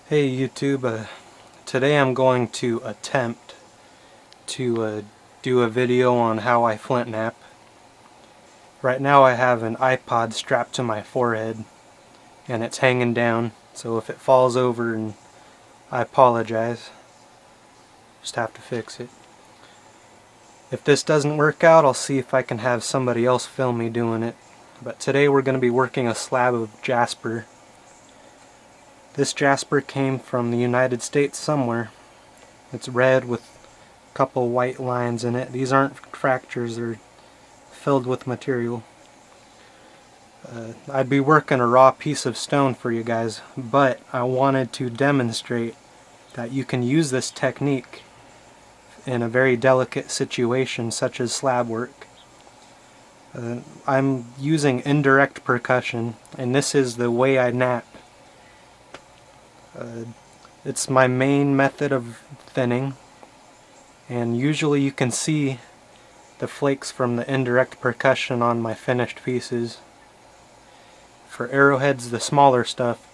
Hey YouTube, today I'm going to attempt to do a video on how I flint knap. Right now I have an iPod strapped to my forehead and it's hanging down, so if it falls over, and I apologize, just have to fix it. If this doesn't work out, I'll see if I can have somebody else film me doing it. But today we're going to be working a slab of jasper. This jasper came from the United States somewhere. It's red with a couple white lines in it. These aren't fractures, they're filled with material. I'd be working a raw piece of stone for you guys, but I wanted to demonstrate that you can use this technique in a very delicate situation such as slab work. I'm using indirect percussion, and this is the way I knap. It's my main method of thinning, and usually you can see the flakes from the indirect percussion on my finished pieces. For arrowheads, the smaller stuff,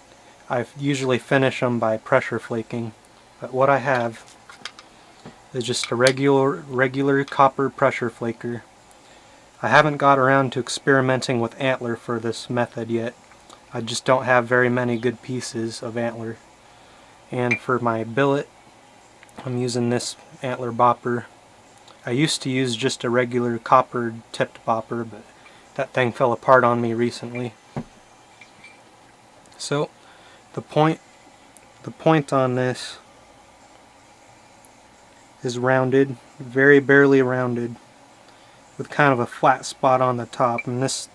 I usually finish them by pressure flaking. But what I have is just a regular copper pressure flaker. I haven't got around to experimenting with antler for this method yet. I just don't have very many good pieces of antler. And for my billet, I'm using this antler bopper. I used to use just a regular copper tipped bopper, but that thing fell apart on me recently. So the point on this is rounded, very barely rounded, with kind of a flat spot on the top, and this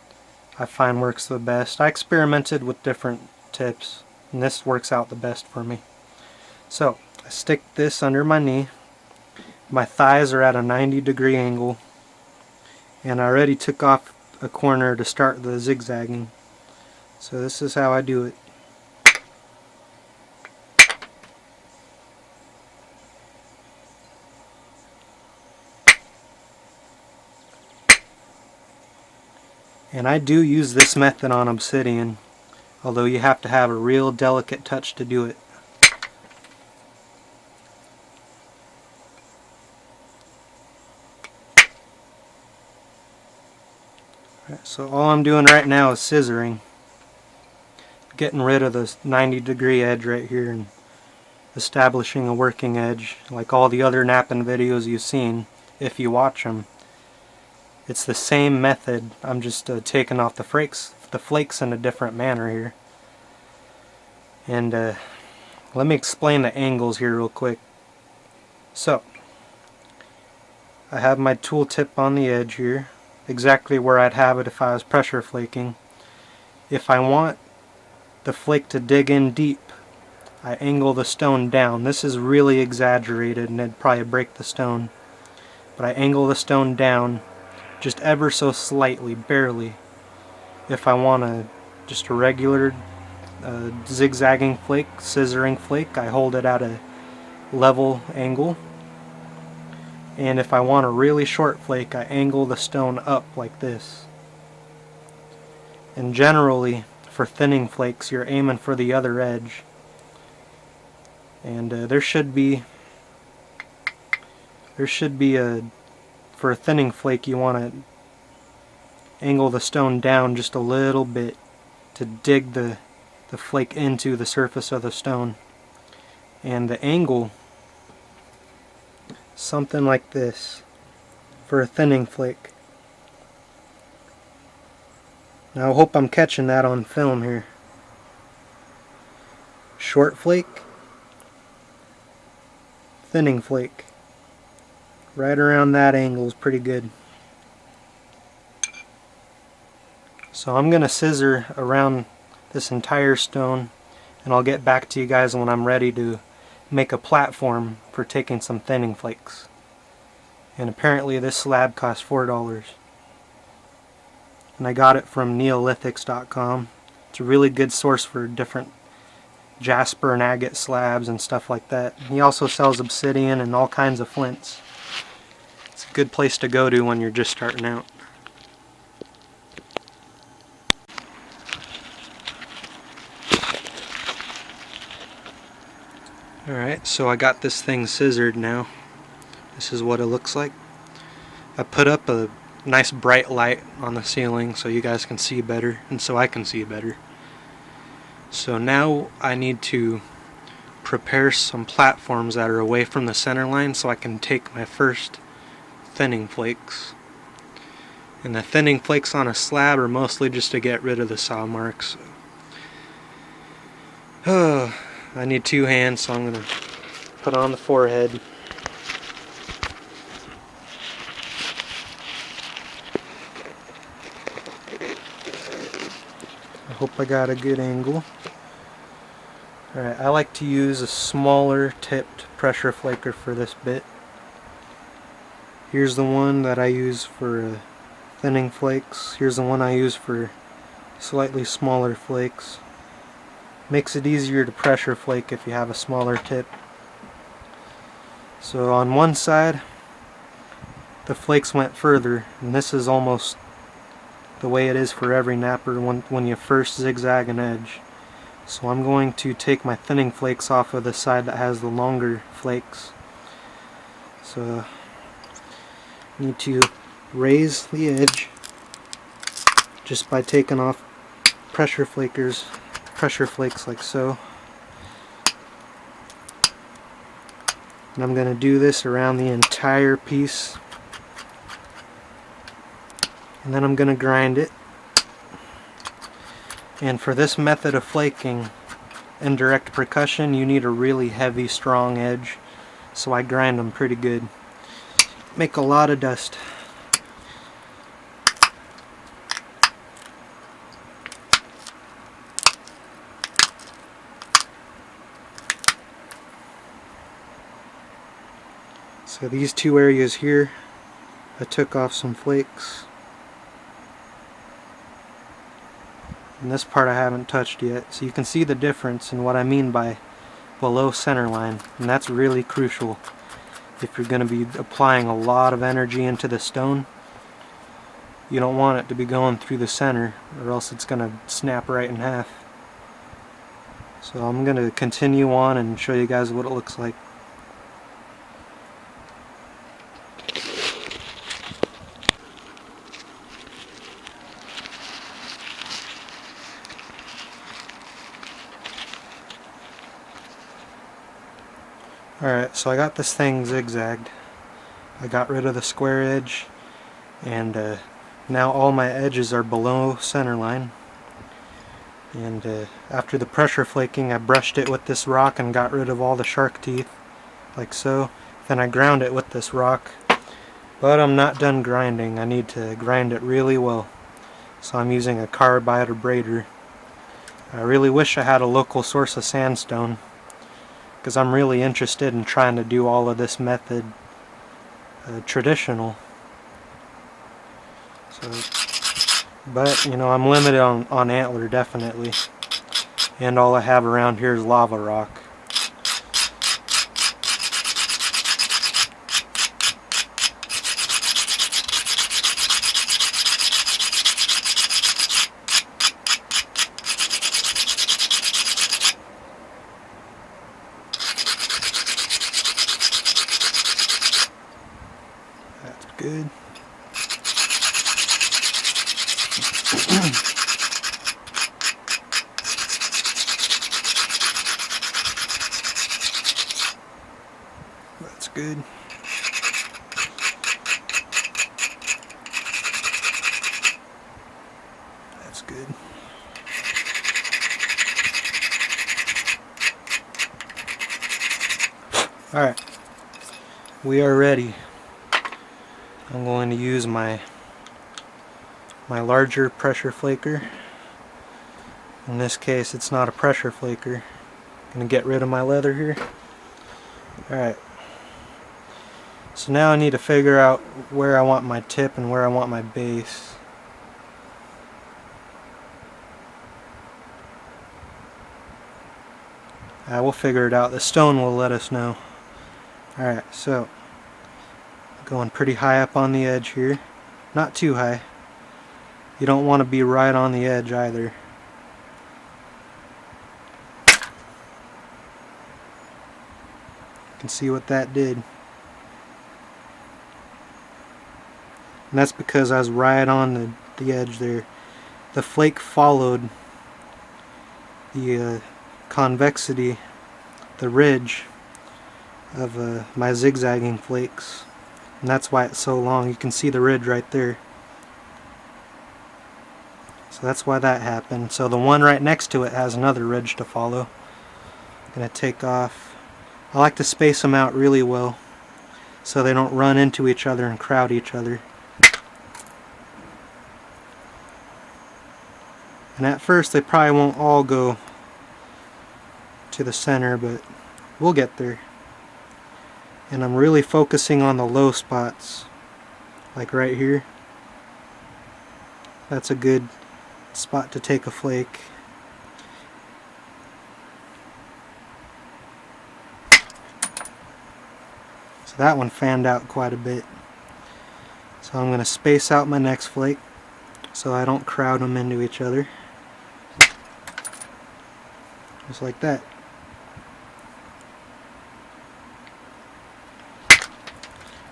I find works the best. I experimented with different tips, and this works out the best for me. So I stick this under my knee. My thighs are at a 90-degree angle, and I already took off a corner to start the zigzagging. So this is how I do it. And I do use this method on obsidian, although you have to have a real delicate touch to do it. So all I'm doing right now is scissoring, getting rid of this 90-degree edge right here and establishing a working edge like all the other knapping videos you've seen if you watch them. It's the same method, I'm just taking off the flakes in a different manner here. And let me explain the angles here real quick. So I have my tool tip on the edge here, exactly where I'd have it if I was pressure flaking. If I want the flake to dig in deep, I angle the stone down. This is really exaggerated and it'd probably break the stone. But I angle the stone down just ever so slightly, barely. If I want just a regular zigzagging flake, scissoring flake, I hold it at a level angle. And if I want a really short flake, I angle the stone up like this. And generally, for thinning flakes, you're aiming for the other edge. And there should be for a thinning flake, you want to angle the stone down just a little bit to dig the flake into the surface of the stone. And the angle, something like this for a thinning flake. Now I hope I'm catching that on film here. Short flake, thinning flake. Right around that angle is pretty good. So I'm going to scissor around this entire stone, and I'll get back to you guys when I'm ready to make a platform for taking some thinning flakes. And apparently this slab cost $4. And I got it from neolithics.com. It's a really good source for different jasper and agate slabs and stuff like that. He also sells obsidian and all kinds of flints. It's a good place to go to when you're just starting out. Alright, so I got this thing scissored now. This is what it looks like. I put up a nice bright light on the ceiling so you guys can see better and so I can see better. So now I need to prepare some platforms that are away from the center line so I can take my first thinning flakes. And the thinning flakes on a slab are mostly just to get rid of the saw marks. I need 2 hands, so I'm going to put on the forehead. I hope I got a good angle. Alright, I like to use a smaller tipped pressure flaker for this bit. Here's the one that I use for thinning flakes. Here's the one I use for slightly smaller flakes. Makes it easier to pressure flake if you have a smaller tip. So on one side the flakes went further, and this is almost the way it is for every napper when you first zigzag an edge. So I'm going to take my thinning flakes off of the side that has the longer flakes. So I need to raise the edge just by taking off pressure flakes like so. And I'm going to do this around the entire piece. And then I'm going to grind it. And for this method of flaking, indirect percussion, you need a really heavy, strong edge. So I grind them pretty good. Make a lot of dust. So these 2 areas here, I took off some flakes. And this part I haven't touched yet. So you can see the difference in what I mean by below center line. And that's really crucial if you're going to be applying a lot of energy into the stone. You don't want it to be going through the center, or else it's going to snap right in half. So I'm going to continue on and show you guys what it looks like. Alright, so I got this thing zigzagged. I got rid of the square edge, and now all my edges are below center line. And after the pressure flaking, I brushed it with this rock and got rid of all the shark teeth, like so. Then I ground it with this rock. But I'm not done grinding. I need to grind it really well. So I'm using a carbide abrader. I really wish I had a local source of sandstone, because I'm really interested in trying to do all of this method traditional. So, but you know, I'm limited on antler definitely, and all I have around here is lava rock. That's good. That's good. That's good. Alright, we are ready. I'm going to use my larger pressure flaker. In this case, it's not a pressure flaker. I'm going to get rid of my leather here. Alright, so now I need to figure out where I want my tip and where I want my base. We'll figure it out. The stone will let us know. Alright, so going pretty high up on the edge here. Not too high. You don't want to be right on the edge either. can see what that did. And that's because I was right on the edge there. The flake followed the convexity, the ridge of my zigzagging flakes. And that's why it's so long. You can see the ridge right there. So that's why that happened. So the one right next to it has another ridge to follow. I'm going to take off. I like to space them out really well so they don't run into each other and crowd each other. And at first they probably won't all go to the center, but we'll get there. And I'm really focusing on the low spots, like right here. That's a good spot to take a flake. So that one fanned out quite a bit. So I'm going to space out my next flake so I don't crowd them into each other. Just like that.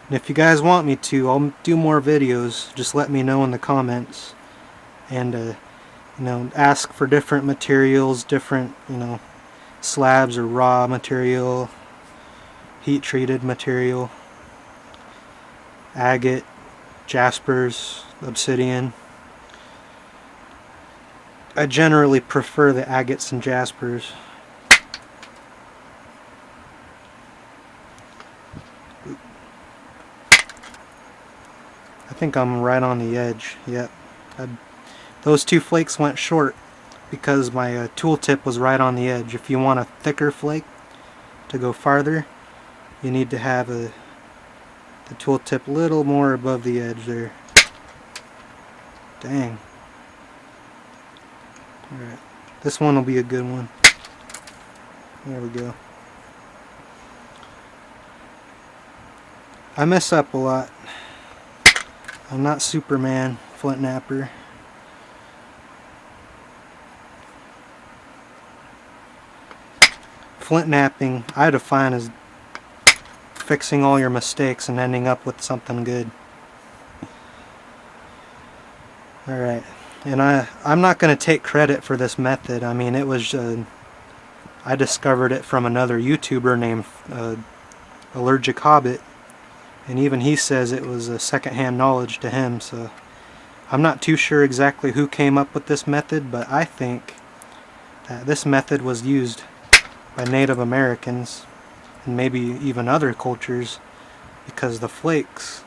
And if you guys want me to, I'll do more videos. Just let me know in the comments. And you know, ask for different materials, different, you know, slabs or raw material, heat treated material, agate, jaspers, obsidian. I generally prefer the agates and jaspers. I think I'm right on the edge. Yep. Those two flakes went short because my tool tip was right on the edge. If you want a thicker flake to go farther, you need to have the tool tip a little more above the edge there. Dang. Alright, this one will be a good one. There we go. I mess up a lot. I'm not Superman, flint napper. Flint napping, I define as fixing all your mistakes and ending up with something good. Alright. And I'm not going to take credit for this method. I mean, it was I discovered it from another YouTuber named Allergic Hobbit, and even he says it was a secondhand knowledge to him. So I'm not too sure exactly who came up with this method, but I think that this method was used by Native Americans and maybe even other cultures because the flakes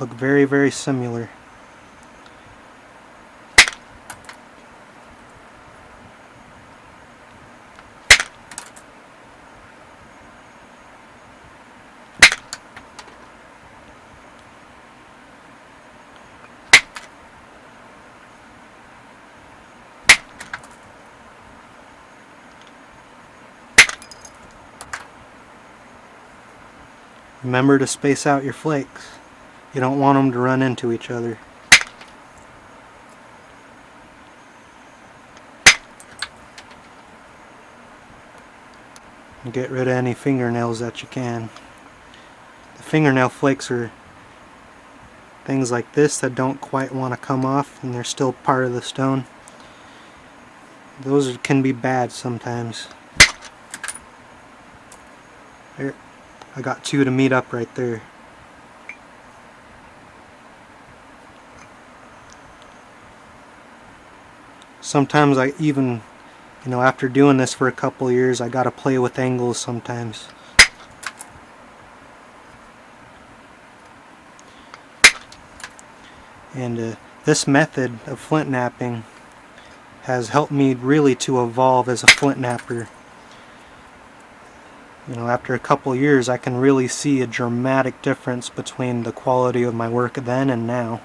look very, very similar. Remember to space out your flakes. You don't want them to run into each other. And get rid of any fingernails that you can. The fingernail flakes are things like this that don't quite want to come off and they're still part of the stone. Those can be bad sometimes. There. I got two to meet up right there. Sometimes I even, you know, after doing this for a couple years, I gotta play with angles sometimes. And this method of flint napping has helped me really to evolve as a flint napper. You know, after a couple years I can really see a dramatic difference between the quality of my work then and now.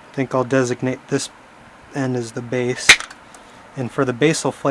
I think I'll designate this end as the base, and for the basal flake